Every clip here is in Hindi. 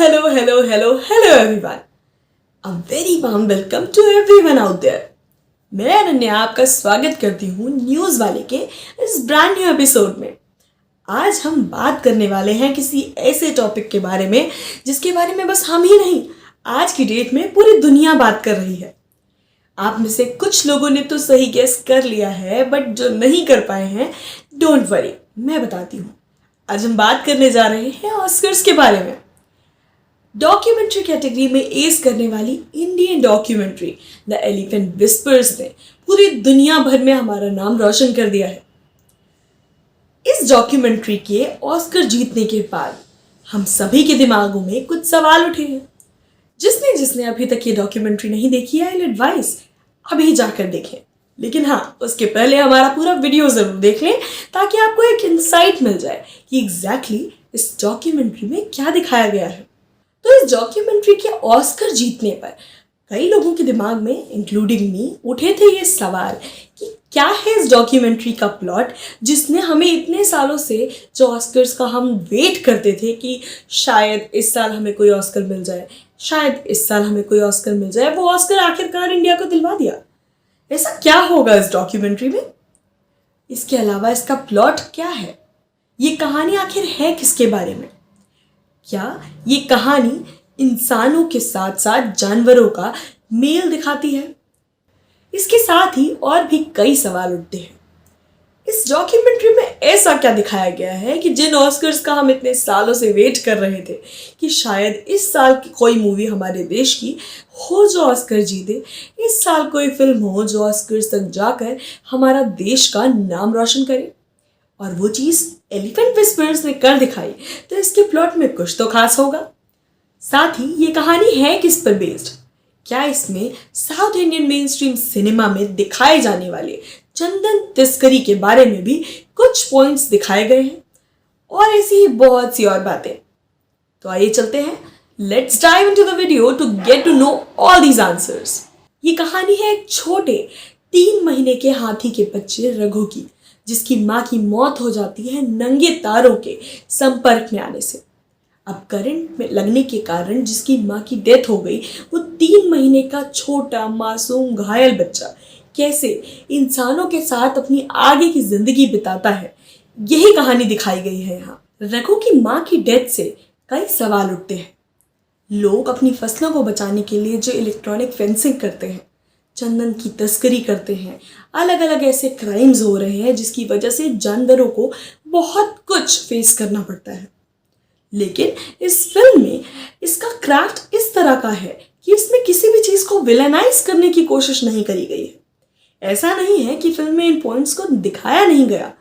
Hello everyone. A very warm welcome to everyone out there. मैं अनन्या आपका स्वागत करती हूँ न्यूज़ वाले के इस ब्रांड न्यू एपिसोड में। आज हम बात करने वाले हैं किसी ऐसे टॉपिक के बारे में जिसके बारे में बस हम ही नहीं, आज की डेट में पूरी दुनिया बात कर रही है। आप में से कुछ लोगों ने तो सही गेस कर लिया है, बट जो नहीं कर पाए हैं, डोंट वरी, मैं बताती हूँ। आज हम बात करने जा रहे हैं ऑस्कर्स के बारे में। डॉक्यूमेंट्री कैटेगरी में एस करने वाली Indian documentary the elephant whispers ने पूरी दुनिया भर में हमारा नाम रोशन कर दिया है। इस डॉक्यूमेंट्री के ऑस्कर जीतने के बाद हम सभी के दिमागों में कुछ सवाल उठे हैं। जिसने अभी तक ये डॉक्यूमेंट्री नहीं देखी है, आई विल एडवाइस अभी जाकर देखें। लेकिन हाँ, उसके पहले हमारा पूरा वीडियो ज़रूर देख लें ताकि आपको एक इंसाइट मिल जाए कि एग्जैक्टली इस डॉक्यूमेंट्री में क्या दिखाया गया है। तो इस डॉक्यूमेंट्री के ऑस्कर जीतने पर कई लोगों के दिमाग में, इंक्लूडिंग मी, उठे थे ये सवाल कि क्या है इस डॉक्यूमेंट्री का प्लॉट जिसने हमें इतने सालों से जो ऑस्कर्स का हम वेट करते थे कि शायद इस साल हमें कोई ऑस्कर मिल जाए, शायद इस साल हमें कोई ऑस्कर मिल जाए, वो ऑस्कर आखिरकार इंडिया को दिलवा दिया। ऐसा क्या होगा इस डॉक्यूमेंट्री में? इसके अलावा इसका प्लॉट क्या है? ये कहानी आखिर है किसके बारे में? क्या ये कहानी इंसानों के साथ साथ जानवरों का मेल दिखाती है? इसके साथ ही और भी कई सवाल उठते हैं। इस डॉक्यूमेंट्री में ऐसा क्या दिखाया गया है कि जिन ऑस्कर्स का हम इतने सालों से वेट कर रहे थे कि शायद इस साल की कोई मूवी हमारे देश की हो जो ऑस्कर जीते, इस साल कोई फिल्म हो जो ऑस्कर्स तक जाकर हमारा देश का नाम रोशन करे, और वो चीज़ एलिफेंट विस्पर्स ने कर दिखाई, तो इसके प्लॉट में कुछ तो खास होगा। साथ ही ये कहानी है किस पर बेस्ड? क्या इसमें south Indian main stream cinema में दिखाए जाने वाले चंदन तस्करी के बारे में भी कुछ पॉइंट्स दिखाए गए हैं, और ऐसी ही बहुत सी और बातें। तो आइए चलते हैं, let's dive into the video to get to know all these answers. ये कहानी है एक छोटे 3 महीने के हाथी के बच्चे रघु की, जिसकी माँ की मौत हो जाती है नंगे तारों के संपर्क में आने से। अब करंट में लगने के कारण जिसकी माँ की डेथ हो गई, वो 3 महीने का छोटा मासूम घायल बच्चा कैसे इंसानों के साथ अपनी आगे की जिंदगी बिताता है, यही कहानी दिखाई गई है यहाँ। रघु की माँ की डेथ से कई सवाल उठते हैं। लोग अपनी फसलों को बचाने के लिए जो इलेक्ट्रॉनिक फेंसिंग करते हैं, चंदन की तस्करी करते हैं, अलग अलग ऐसे क्राइम्स हो रहे हैं जिसकी वजह से जानवरों को बहुत कुछ फेस करना पड़ता है। लेकिन इस फिल्म में इसका क्राफ्ट इस तरह का है कि इसमें किसी भी चीज़ को विलेनाइज करने की कोशिश नहीं करी गई है। ऐसा नहीं है कि फिल्म में इन पॉइंट्स को दिखाया नहीं गया,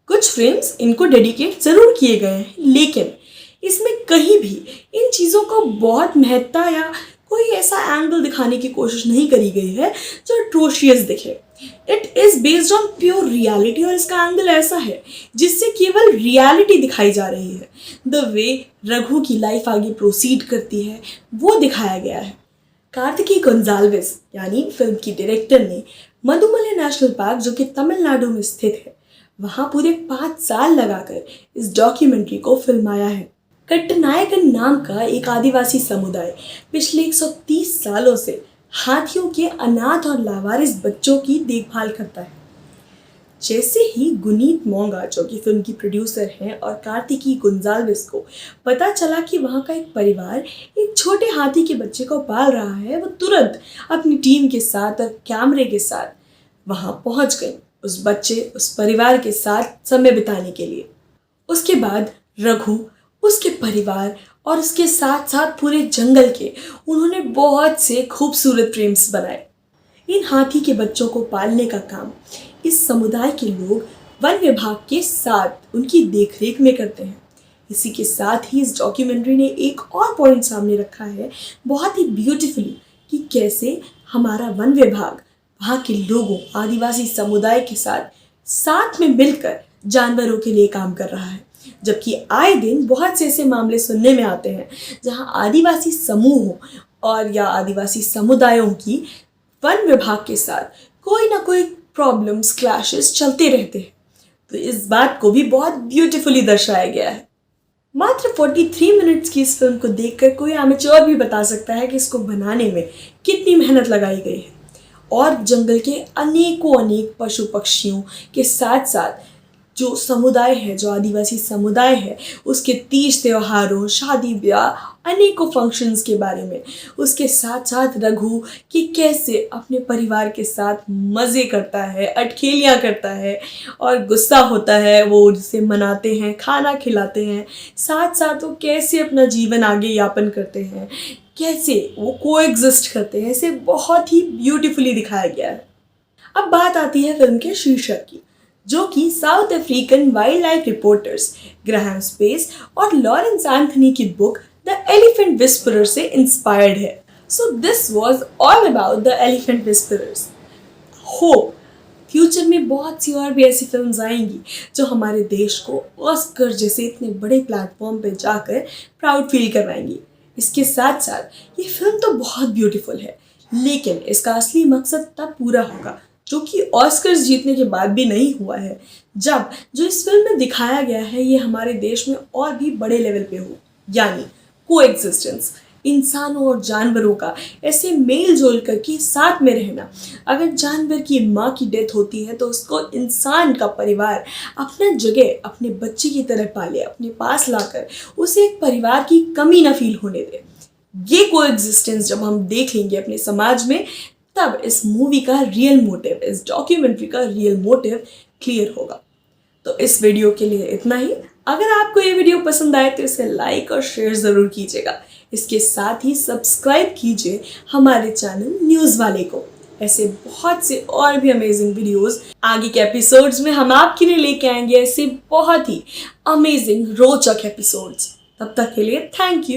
कुछ फ्रेम्स इनको डेडिकेट ज़रूर किए गए हैं, लेकिन इसमें कहीं भी इन चीज़ों को बहुत महत्ता या कोई ऐसा एंगल दिखाने की कोशिश नहीं करी गई है जो अट्रोशियस दिखे। It is based on pure reality, और इसका एंगल ऐसा है जिससे केवल रियलिटी दिखाई जा रही है। द वे रघु की लाइफ आगे प्रोसीड करती है वो दिखाया गया है। कार्तिकी गोंजाल्विस यानी फिल्म की डायरेक्टर ने मधुमलाई नेशनल पार्क, जो कि तमिलनाडु में स्थित है, वहाँ पूरे 5 साल लगाकर इस डॉक्यूमेंट्री को फिल्माया है। कट्टनायकन नाम का एक आदिवासी समुदाय पिछले 130 सालों से हाथियों के अनाथ और लावारिस बच्चों की देखभाल करता है। जैसे ही गुनीत मोंगा, जो कि फिल्म की प्रोड्यूसर हैं, और कार्तिकी गोंजाल्विस को पता चला कि वहाँ का एक परिवार एक छोटे हाथी के बच्चे को पाल रहा है, वो तुरंत अपनी टीम के साथ और कैमरे के साथ वहाँ पहुँच गई उस बच्चे, उस परिवार के साथ समय बिताने के लिए। उसके बाद रघु, उसके परिवार और उसके साथ साथ पूरे जंगल के उन्होंने बहुत से खूबसूरत फ्रेम्स बनाए। इन हाथी के बच्चों को पालने का काम इस समुदाय के लोग वन विभाग के साथ उनकी देखरेख में करते हैं। इसी के साथ ही इस डॉक्यूमेंट्री ने एक और पॉइंट सामने रखा है बहुत ही ब्यूटीफुली कि कैसे हमारा वन विभाग वहाँ के लोगों, आदिवासी समुदाय के साथ में मिलकर जानवरों के लिए काम कर रहा है। जबकि आए दिन बहुत से ऐसे मामले सुनने में आते हैं जहां आदिवासी समूहों और या आदिवासी समुदायों की वन विभाग के साथ कोई ना कोई प्रॉब्लम्स, क्लैशेस चलते रहते हैं। तो इस बात को भी बहुत ब्यूटीफुली दर्शाया गया है। मात्र 43 मिनट्स की इस फिल्म को देखकर कोई एमेच्योर भी बता सकता है कि इसको बनाने में कितनी मेहनत लगाई गई है। और जंगल के अनेकों अनेक पशु पक्षियों के साथ साथ जो समुदाय है, जो आदिवासी समुदाय है, उसके तीज त्योहारों, शादी ब्याह, अनेकों फंक्शंस के बारे में, उसके साथ साथ रघु कि कैसे अपने परिवार के साथ मज़े करता है, अटखेलियाँ करता है और गुस्सा होता है, वो उसे मनाते हैं, खाना खिलाते हैं, साथ साथ वो कैसे अपना जीवन आगे यापन करते हैं, कैसे वो कोएग्जिस्ट करते हैं, इसे बहुत ही ब्यूटीफुली दिखाया गया है। अब बात आती है फिल्म के शीर्षक की, जो कि south African wild life reporters Graham space और लॉरेंस एंथनी की बुक द एलिफेंट विस्परर से इंस्पायर्ड है। So this was all about the elephant whisperers. Hope future में बहुत सी और भी ऐसी फिल्म्स आएंगी जो हमारे देश को ऑस्कर जैसे इतने बड़े प्लेटफॉर्म पे जाकर प्राउड फील करवाएंगी। इसके साथ साथ ये फिल्म तो बहुत ब्यूटीफुल है, लेकिन इसका असली मकसद तब पूरा होगा, जो कि ऑस्कर्स जीतने के बाद भी नहीं हुआ है, जब जो इस फिल्म में दिखाया गया है ये हमारे देश में और भी बड़े लेवल पे हो, यानी कोएग्जिस्टेंस, इंसानों और जानवरों का ऐसे मेल जोल करके साथ में रहना। अगर जानवर की माँ की डेथ होती है तो उसको इंसान का परिवार अपना जगह अपने बच्चे की तरह पाले, अपने पास लाकर उसे एक परिवार की कमी ना फील होने दे। ये कोएग्जिस्टेंस जब हम देख लेंगे अपने समाज में, तब इस मूवी का रियल मोटिव, इस डॉक्यूमेंट्री का रियल मोटिव क्लियर होगा। तो इस वीडियो के लिए इतना ही। अगर आपको ये वीडियो पसंद आए तो इसे लाइक और शेयर ज़रूर कीजिएगा। इसके साथ ही सब्सक्राइब कीजिए हमारे चैनल न्यूज़ वाले को। ऐसे बहुत से और भी अमेजिंग वीडियोस आगे के एपिसोड्स में हम आपके लिए लेके आएंगे, ऐसे बहुत ही अमेजिंग रोचक एपिसोड्स। तब तक के लिए थैंक यू।